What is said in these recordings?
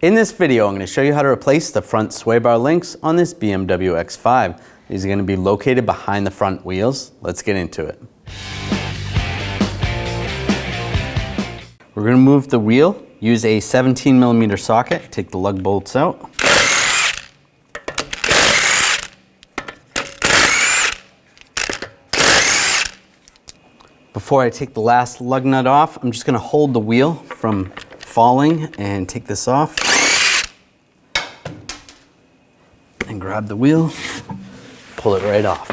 In this video, I'm going to show you how to replace the front sway bar links on this BMW X5. These are going to be located behind the front wheels. Let's get into it. We're going to move the wheel, use a 17mm socket, take the lug bolts out. Before I take the last lug nut off, I'm just going to hold the wheel from falling and take this off. And grab the wheel, pull it right off.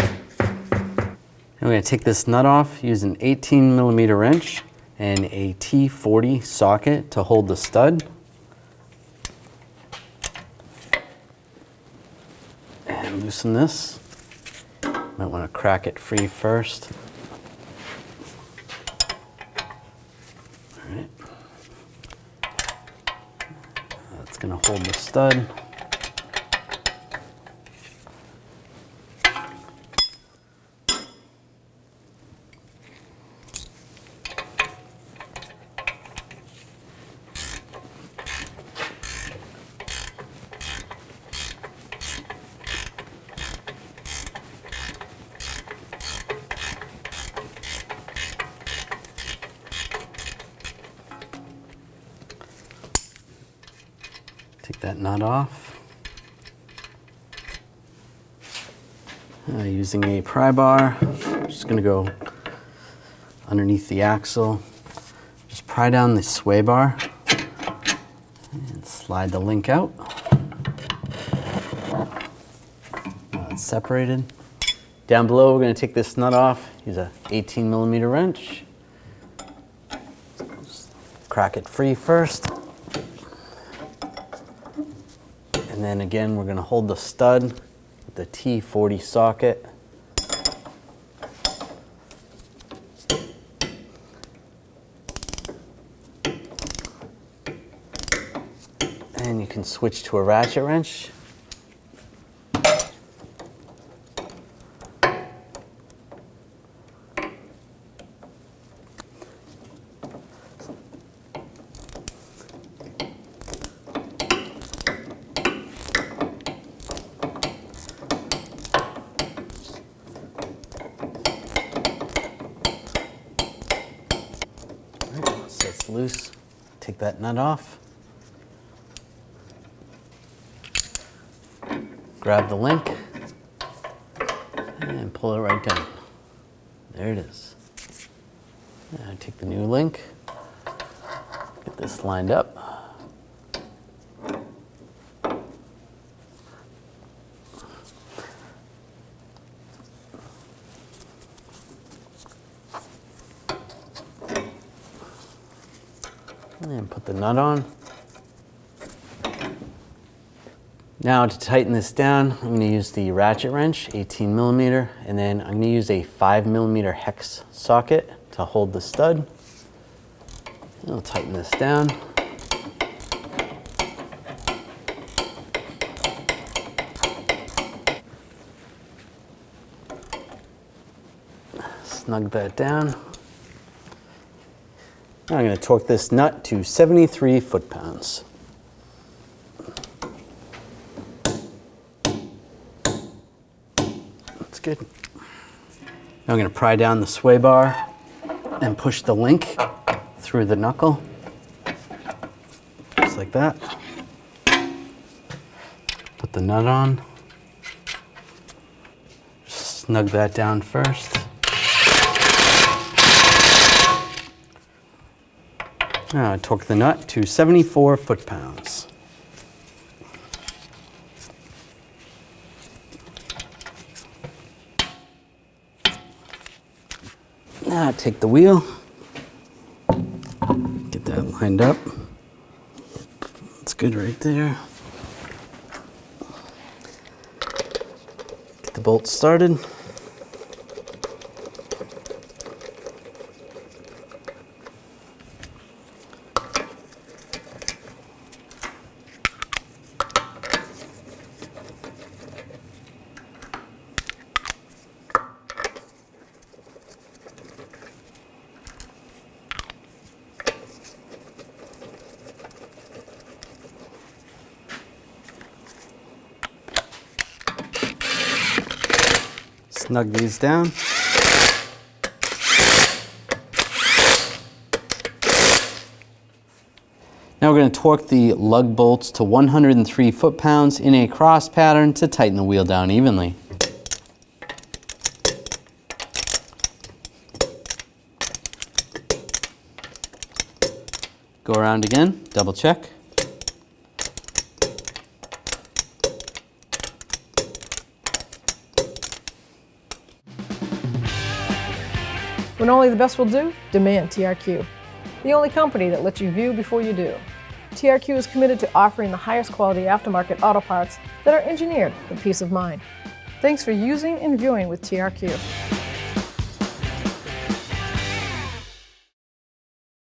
And we're going to take this nut off, use an 18mm wrench and a T40 socket to hold the stud. And loosen this. Might want to crack it free first. All right. That's going to hold the stud. Take that nut off. Using a pry bar, just going to go underneath the axle. Just pry down the sway bar and slide the link out. Now it's separated. Down below, we're going to take this nut off. Use a 18mm wrench. Just crack it free first. And then again, we're going to hold the stud with the T40 socket. And you can switch to a ratchet wrench. So it's loose. Take that nut off. Grab the link and pull it right down. There it is. Now take the new link. Get this lined up. And put the nut on. Now to tighten this down, I'm going to use the ratchet wrench, 18mm, and then I'm going to use a 5mm hex socket to hold the stud. And I'll tighten this down. Snug that down. Now I'm going to torque this nut to 73 foot-pounds. That's good. Now I'm going to pry down the sway bar and push the link through the knuckle, just like that. Put the nut on. Just snug that down first. Now I torque the nut to 74 foot-pounds. Now I take the wheel, get that lined up. That's good right there. Get the bolts started. Snug these down. Now we're going to torque the lug bolts to 103 foot-pounds in a cross pattern to tighten the wheel down evenly. Go around again, double check. When only the best will do, demand TRQ. The only company that lets you view before you do. TRQ is committed to offering the highest quality aftermarket auto parts that are engineered for peace of mind. Thanks for using and viewing with TRQ.